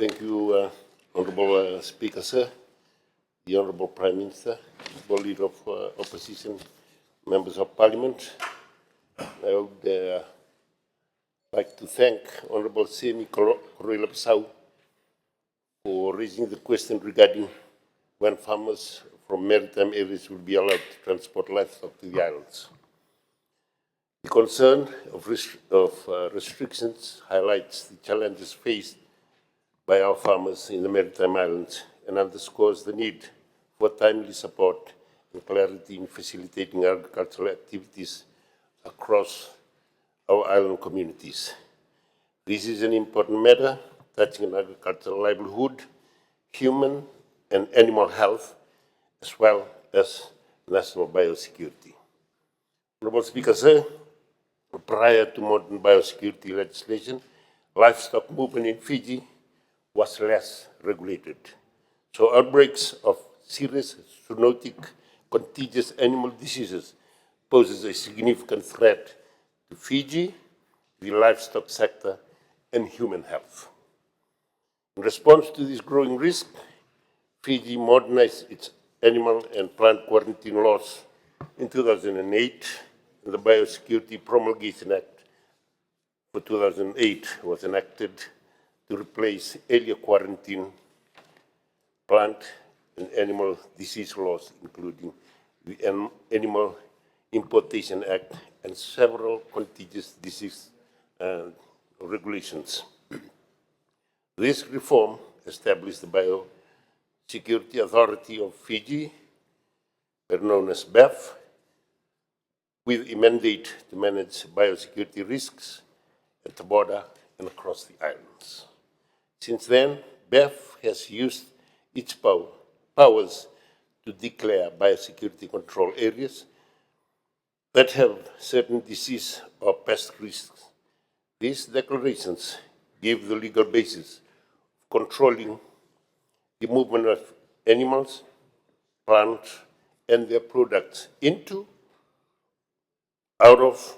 Thank you, Honorable Speaker, sir, the Honorable Prime Minister, the Leader of Opposition, Members of Parliament. I would like to thank Honorable Semi Correia-Bissau for raising the question regarding when farmers from maritime areas will be allowed to transport livestock to the islands. The concern of restrictions highlights the challenges faced by our farmers in the maritime islands and underscores the need for timely support and clarity in facilitating agricultural activities across our island communities. This is an important matter touching on agricultural livelihood, human and animal health, as well as national biosecurity. Honorable Speaker, sir, prior to modern biosecurity legislation, livestock movement in Fiji was less regulated. So outbreaks of serious zoonotic contagious animal diseases poses a significant threat to Fiji, the livestock sector, and human health. In response to this growing risk, Fiji modernized its animal and plant quarantine laws in 2008, and the Biosecurity Promulgation Act for 2008 was enacted to replace earlier quarantine, plant, and animal disease laws, including the Animal Importation Act and several contagious disease regulations. This reform established the Biosecurity Authority of Fiji, better known as BEF, with a mandate to manage biosecurity risks at the border and across the islands. Since then, BEF has used its powers to declare biosecurity control areas that have certain disease or pest risks. These declarations give the legal basis for controlling the movement of animals, plants, and their products into, out of,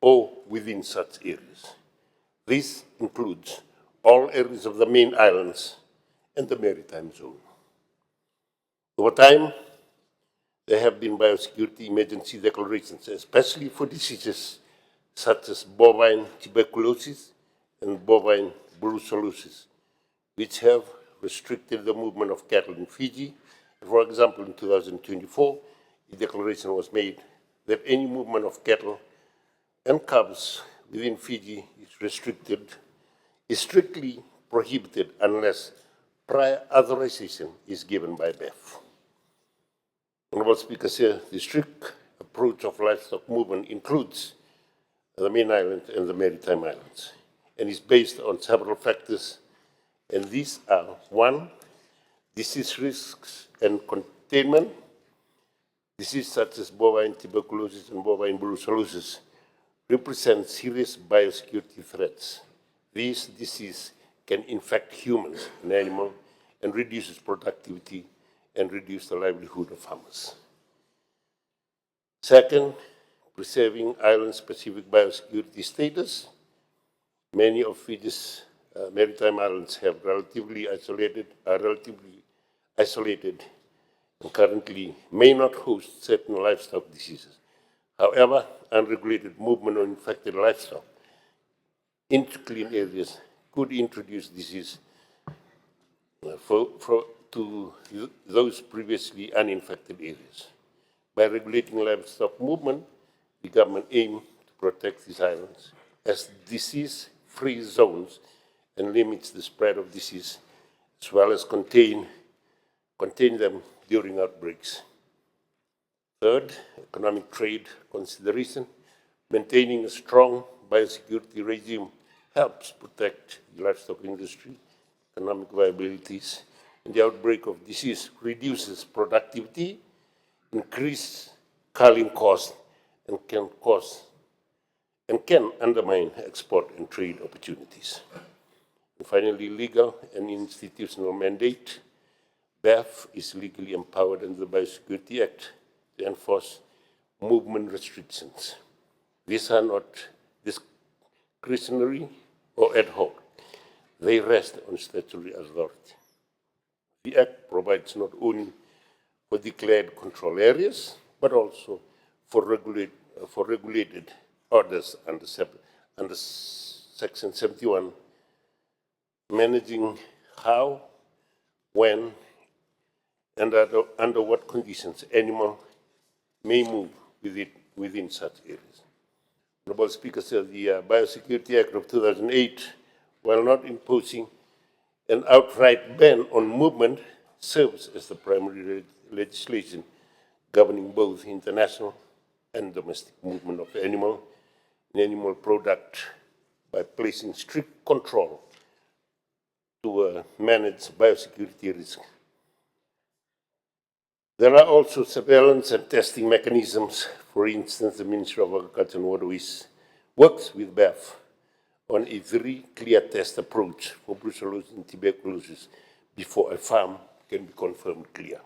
or within such areas. This includes all areas of the main islands and the maritime zone. Over time, there have been biosecurity emergency declarations, especially for diseases such as bovine tuberculosis and bovine brucellosis, which have restricted the movement of cattle in Fiji. For example, in 2024, a declaration was made that any movement of cattle and calves within Fiji is strictly prohibited unless prior authorization is given by BEF. Honorable Speaker, sir, the strict approach of livestock movement includes the main island and the maritime islands, and is based on several factors, and these are: 1, disease risks and containment. Diseases such as bovine tuberculosis and bovine brucellosis represent serious biosecurity threats. These diseases can infect humans and animals and reduces productivity and reduce the livelihood of farmers. Second, preserving island-specific biosecurity status. Many of Fiji's maritime islands are relatively isolated and currently may not host certain livestock diseases. However, unregulated movement of infected livestock into clean areas could introduce disease to those previously uninfected areas. By regulating livestock movement, the government aims to protect these islands as disease-free zones and limits the spread of disease, as well as contain them during outbreaks. Third, economic trade consideration. Maintaining a strong biosecurity regime helps protect the livestock industry, economic viabilities, and the outbreak of disease reduces productivity, increase culling costs, and can undermine export and trade opportunities. And finally, legal and institutional mandate. BEF is legally empowered under the Biosecurity Act to enforce movement restrictions. These are not discretionary or ad hoc. they rest on statutory authority. The Act provides not only for declared control areas, but also for regulated orders under Section 71, managing how, when, and under what conditions animal may move within such areas. Honourable Speaker, said the Biosecurity Act of 2008, while not imposing an outright ban on movement, serves as the primary legislation governing both international and domestic movement of animal and animal product by placing strict control to manage biosecurity risk. There are also surveillance and testing mechanisms. For instance, the Ministry of Agriculture and Waterways works with BAF on a very clear test approach for brucellosis and tuberculosis before a farm can be confirmed clear.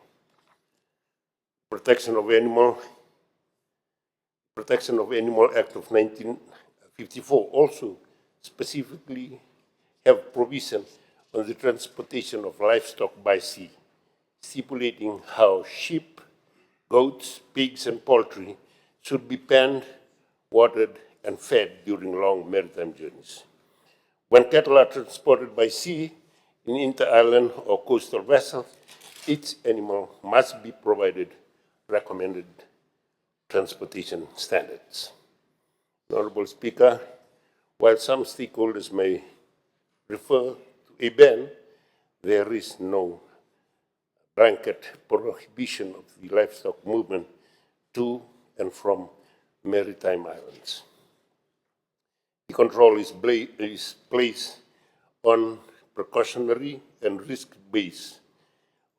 Protection of Animal Act of 1954 also specifically have provision on the transportation of livestock by sea, stipulating how sheep, goats, pigs, and poultry should be penned, watered, and fed during long maritime journeys. When cattle are transported by sea in inter-island or coastal vessels, each animal must be provided recommended transportation standards. Honourable Speaker, while some stakeholders may refer to a ban, there is no blanket prohibition of the livestock movement to and from maritime islands. The control is placed on precautionary and risk-based,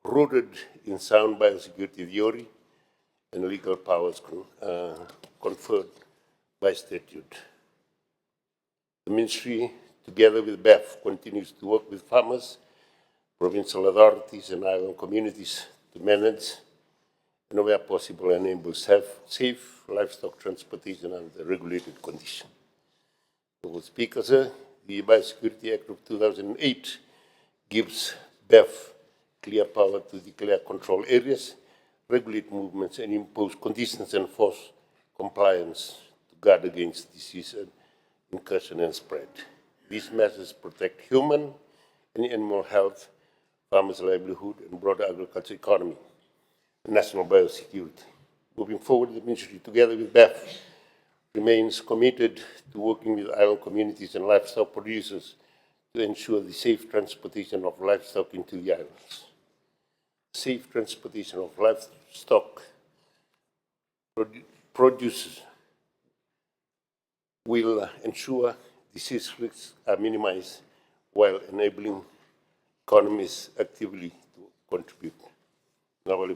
rooted in sound biosecurity theory and legal powers conferred by statute. The Ministry, together with BAF, continues to work with farmers, provincial authorities, and island communities to manage and, where possible, enable safe livestock transportation under regulated conditions. Mr. Speaker, sir, the Biosecurity Act of 2008 gives BAF clear power to declare control areas, regulate movements, and impose conditions and force compliance to guard against disease and incursion and spread. These measures protect human and animal health, farmers' livelihood, and broader agriculture economy, and national biosecurity. Moving forward, the Ministry, together with BAF, remains committed to working with island communities and livestock producers to ensure the safe transportation of livestock into the islands. Safe transportation of livestock producers will ensure disease risks are minimized while enabling economies actively to contribute. Now,